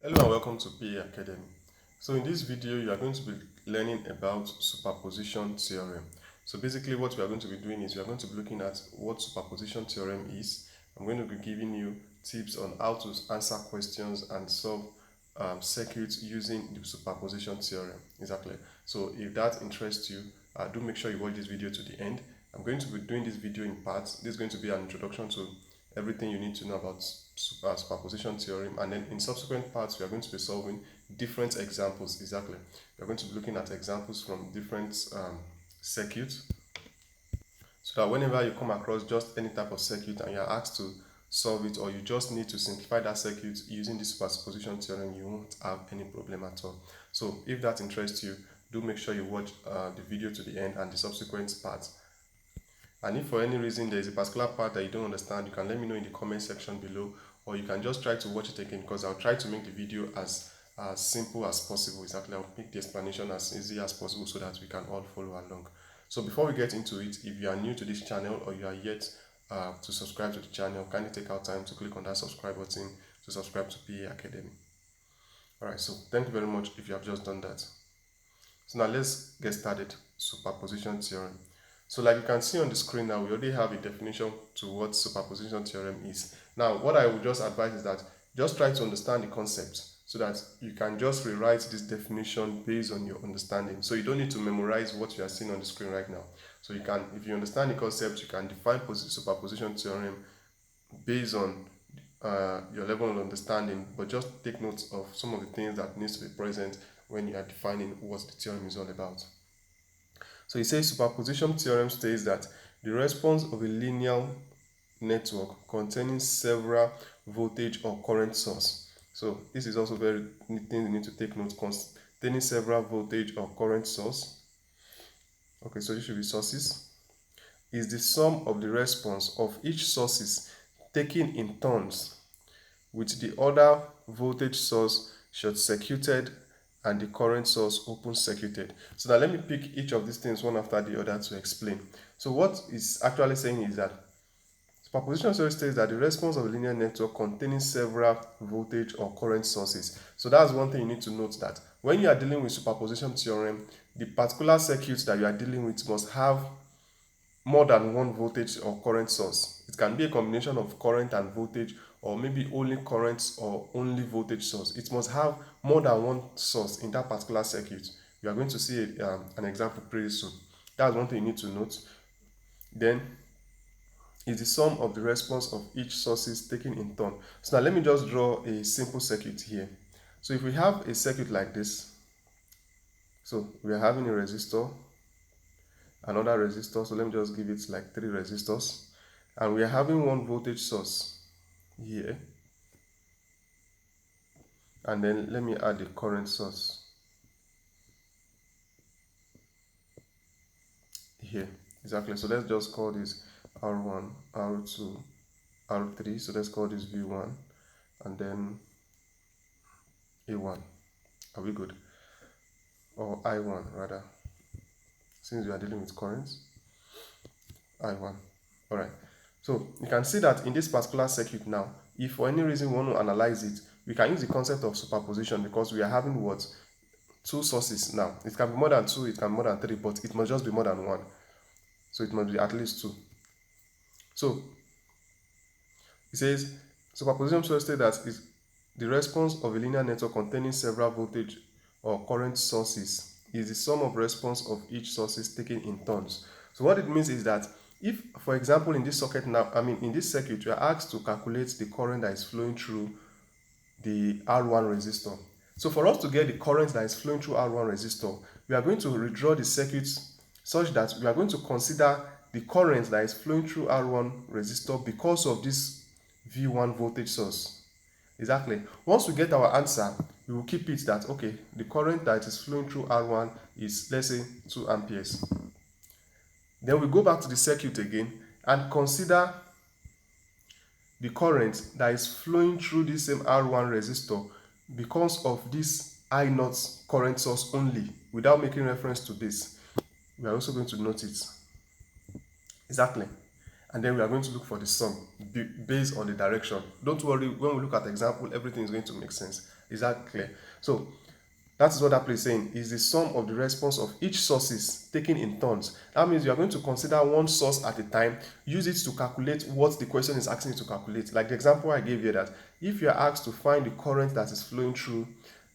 Hello and welcome to PA Academy. So in this video you are going to be learning about superposition theorem. So basically what we are going to be doing is we are going to be looking at what superposition theorem is. I'm going to be giving you tips on how to answer questions and solve circuits using the superposition theorem. Exactly. So if that interests you, do make sure you watch this video to the end. I'm going to be doing this video in parts. This is going to be an introduction to everything you need to know about superposition theorem, and then in subsequent parts we are going to be solving different examples. Exactly, we are going to be looking at examples from different circuits, so that whenever you come across just any type of circuit and you are asked to solve it, or you just need to simplify that circuit using the superposition theorem, you won't have any problem at all. So if that interests you, do make sure you watch the video to the end and the subsequent parts. And if for any reason there is a particular part that you don't understand, you can let me know in the comment section below, or you can just try to watch it again, because I'll try to make the video as simple as possible. Exactly, I'll make the explanation as easy as possible so that we can all follow along. So before we get into it, if you are new to this channel or you are yet to subscribe to the channel, kindly take out time to click on that subscribe button to subscribe to PA Academy. Alright, so thank you very much if you have just done that. So now let's get started. Superposition theorem. So like you can see on the screen now, we already have a definition to what superposition theorem is. Now, what I would just advise is that just try to understand the concept so that you can just rewrite this definition based on your understanding. So you don't need to memorize what you are seeing on the screen right now. So you can, if you understand the concept, you can define superposition theorem based on your level of understanding, but just take note of some of the things that needs to be present when you are defining what the theorem is all about. So it says superposition theorem states that the response of a linear network containing several voltage or current source. So this is also very thing you need to take note, containing several voltage or current source. Okay, so this should be sources. Is the sum of the response of each sources taken in turns with the other voltage source short circuited and the current source open circuited. So now let me pick each of these things one after the other to explain. So what it's actually saying is that superposition theory states that the response of a linear network containing several voltage or current sources. So that's one thing you need to note, that when you are dealing with superposition theorem, the particular circuit that you are dealing with must have more than one voltage or current source. It can be a combination of current and voltage, or maybe only current or only voltage source. It must have more than one source in that particular circuit. You are going to see an example pretty soon. That's one thing you need to note. Then is the sum of the response of each sources taken in turn. So now let me just draw a simple circuit here. So if we have a circuit like this, so we are having a resistor, another resistor, so let me just give it like 3 resistors, and we are having one voltage source here, and then let me add the current source here. Exactly, so let's just call this R1, R2, R3, so let's call this V1 and then A1. Are we good? Or I1 rather, since we are dealing with currents. I1. Alright, so you can see that in this particular circuit now, if for any reason we want to analyze it, we can use the concept of superposition, because we are having what? 2 sources now. It can be more than 2, it can be more than 3, but it must just be more than 1. So it must be at least 2. So it says superposition states that is the response of a linear network containing several voltage or current sources is the sum of response of each sources taken in turns. So what it means is that if, for example, in this circuit now, in this circuit, you are asked to calculate the current that is flowing through the R1 resistor. So for us to get the current that is flowing through R1 resistor, we are going to redraw the circuit such that we are going to consider the current that is flowing through R1 resistor because of this V1 voltage source. Exactly. Once we get our answer, we will keep it that, okay, the current that is flowing through R1 is, let's say, 2 amperes. Then we go back to the circuit again and consider the current that is flowing through this same R1 resistor because of this I0 current source only, without making reference to this. We are also going to note it. Exactly. And then we are going to look for the sum based on the direction. Don't worry, when we look at the example, everything is going to make sense. Is that clear? So that is what that place is saying, is the sum of the response of each sources taken in turns. That means you are going to consider one source at a time, use it to calculate what the question is asking you to calculate. Like the example I gave you, that if you are asked to find the current that is flowing through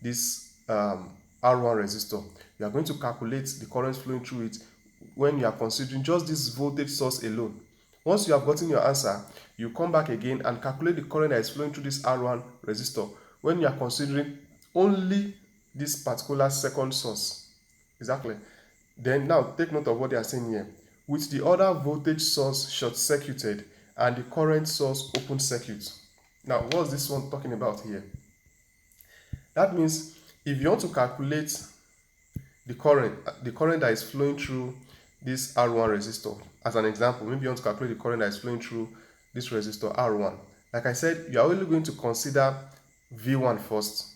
this R1 resistor, you are going to calculate the current flowing through it when you are considering just this voltage source alone. Once you have gotten your answer, you come back again and calculate the current that is flowing through this R1 resistor when you are considering only this particular second source. Exactly. Then now take note of what they are saying here. With the other voltage source short circuited and the current source open circuit. Now what's this one talking about here? That means if you want to calculate the current that is flowing through this R1 resistor, as an example, maybe you want to calculate the current that is flowing through this resistor R1. Like I said, you are only going to consider V1 first.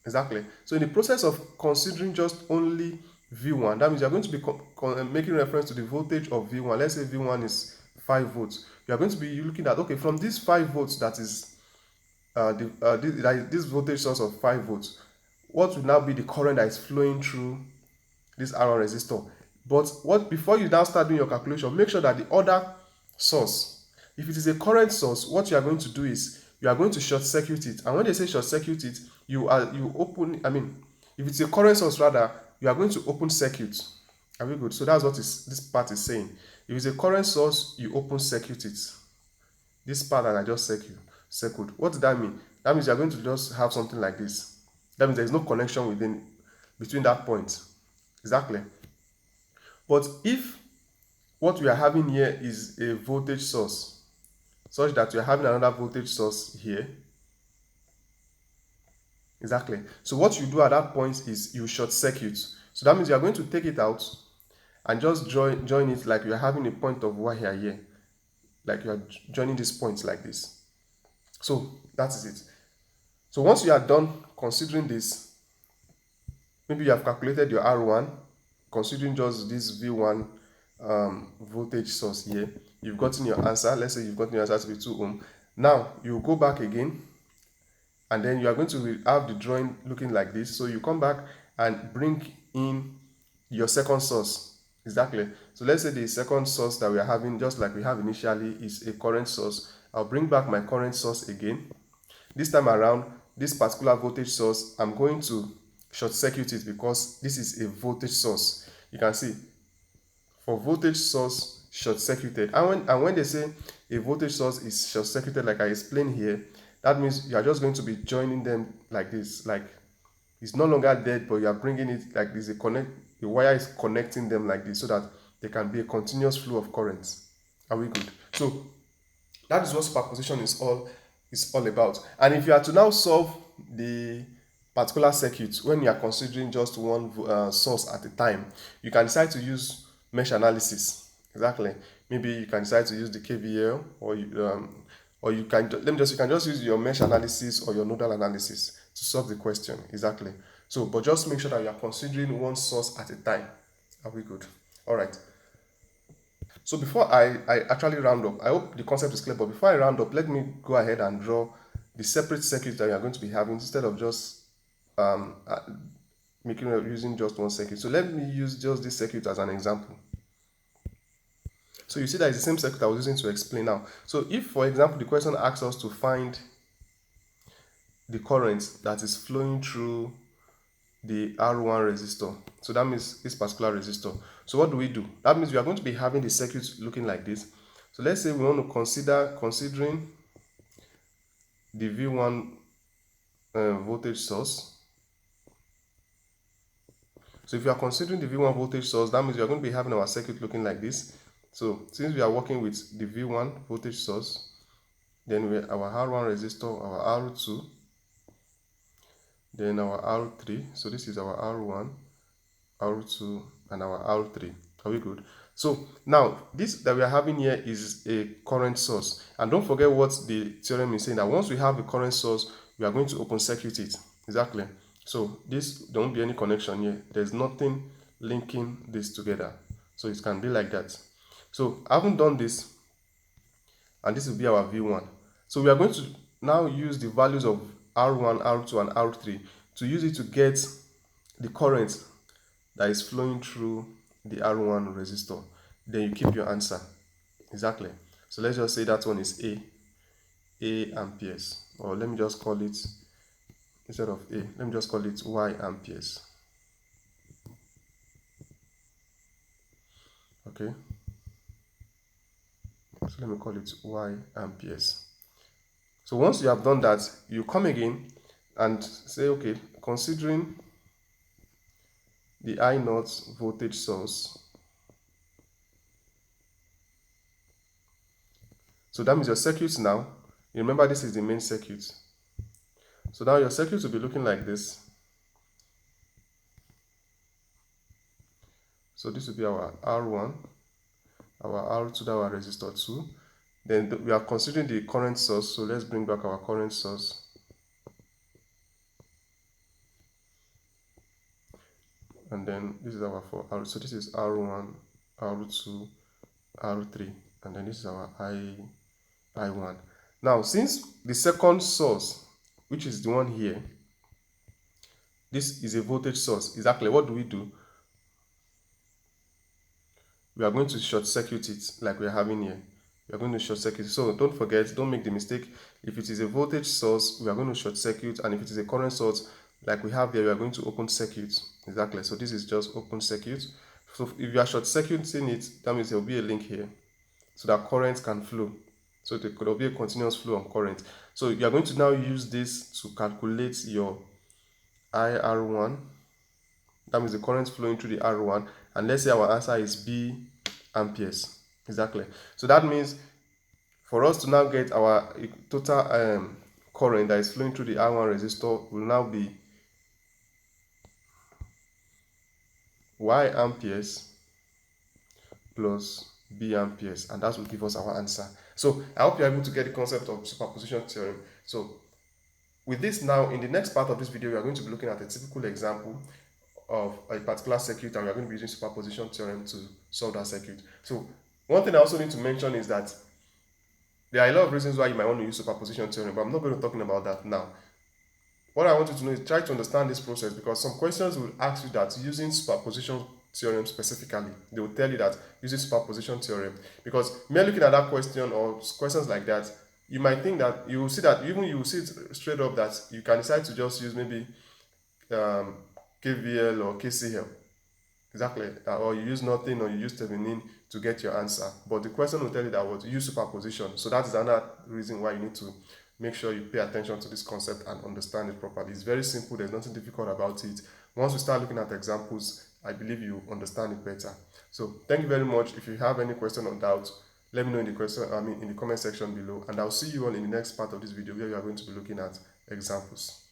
Exactly. So in the process of considering just only V1, that means you are going to be making reference to the voltage of V1. Let's say V1 is 5 volts. You are going to be looking at, okay, from this 5 volts that is this voltage source of 5 volts, what will now be the current that is flowing through this R1 resistor? But before you now start doing your calculation, make sure that the other source, if it is a current source, what you are going to do is you are going to short circuit it. And when they say short circuit it, if it's a current source rather, you are going to open circuit. Are we good? So that's what this part is saying. If it's a current source, you open circuit it. This part that I just circled. What does that mean? That means you are going to just have something like this. That means there is no connection between that point. Exactly. But if what we are having here is a voltage source, such that you are having another voltage source here. Exactly. So what you do at that point is you short circuit. So that means you are going to take it out and just join it like you are having a point of wire here. Like you are joining these points like this. So that is it. So once you are done considering this, maybe you have calculated your R1, considering just this V1 voltage source here. You've gotten your answer. Let's say you've gotten your answer to be 2 ohm. Now you go back again, and then you are going to have the drawing looking like this. So you come back and bring in your second source. Exactly. So let's say the second source that we are having, just like we have initially, is a current source. I'll bring back my current source again. This time around, this particular voltage source, I'm going to short circuit it because this is a voltage source. You can see for voltage source short circuited, and when they say a voltage source is short circuited, like I explained here, that means you are just going to be joining them like this. Like it's no longer dead, but you are bringing it like this. The wire is connecting them like this so that there can be a continuous flow of current. Are we good? So that is what superposition is all about. And if you are to now solve the particular circuit when you are considering just one source at a time, you can decide to use mesh analysis. Exactly. Maybe you can decide to use the KVL, or you can just use your mesh analysis or your nodal analysis to solve the question. Exactly. So, but just make sure that you are considering one source at a time. Are we good? All right. So before I actually round up, I hope the concept is clear, but before I round up, let me go ahead and draw the separate circuits that we are going to be having instead of just using just one circuit. So let me use just this circuit as an example. So you see that it's the same circuit I was using to explain now. So if, for example, the question asks us to find the current that is flowing through the R1 resistor, so that means this particular resistor. So what do? That means we are going to be having the circuit looking like this. So let's say we want to considering the V1 voltage source. So if you are considering the V1 voltage source, that means we are going to be having our circuit looking like this. So since we are working with the V1 voltage source, then our R1 resistor, our R2, then our R3. So this is our R1, R2, and our R3. Are we good? So now this that we are having here is a current source. And don't forget what the theorem is saying, that once we have a current source, we are going to open circuit it. Exactly. So there won't be any connection here. There's nothing linking this together. So it can be like that. So I haven't done this, and this will be our V1. So we are going to now use the values of R1, R2, and R3 to use it to get the current that is flowing through the R1 resistor. Then you keep your answer. Exactly. So let's just say that one is A amperes. Or let me just call it, instead of A, let me just call it Y amperes. Okay. So let me call it Y amperes. So once you have done that, you come again and say, okay, considering the I0 voltage source, so that means your circuit now, you remember this is the main circuit. So now your circuit will be looking like this. So this will be our R1, our R2, our resistor 2. Then we are considering the current source, so let's bring back our current source. And then this is our 4R, so this is R1, R2, R3, and then this is our I1. Now, since the second source, which is the one here, this is a voltage source, exactly what do? We are going to short circuit it like we are having here. We are going to short circuit. So don't forget, don't make the mistake. If it is a voltage source, we are going to short circuit, and if it is a current source like we have here, we are going to open circuit. Exactly. So this is just open circuit. So if you are short circuiting it, that means there will be a link here so that current can flow. So there could be a continuous flow of current. So you are going to now use this to calculate your IR1. That means the current flowing through the R1, and let's say our answer is B amperes. Exactly. So that means for us to now get our total current that is flowing through the R1 resistor will now be Y amperes plus B amperes, and that will give us our answer. So I hope you're able to get the concept of superposition theorem. So with this now, in the next part of this video, we are going to be looking at a typical example of a particular circuit, and we are going to be using superposition theorem to solve that circuit. So one thing I also need to mention is that there are a lot of reasons why you might want to use superposition theorem, but I'm not going to be talking about that now. What I want you to know is try to understand this process, because some questions will ask you that using superposition theorem specifically, they will tell you that using superposition theorem, because merely looking at that question or questions like that, you might think that you will see it straight up that you can decide to just use maybe KVL or KCL. Exactly. Or you use nothing, or you use Thevenin to get your answer. But the question will tell you that what use superposition. So that is another reason why you need to make sure you pay attention to this concept and understand it properly. It's very simple. There's nothing difficult about it. Once we start looking at examples, I believe you understand it better. So thank you very much. If you have any question or doubt, let me know in the comment section below, and I'll see you all in the next part of this video where we are going to be looking at examples.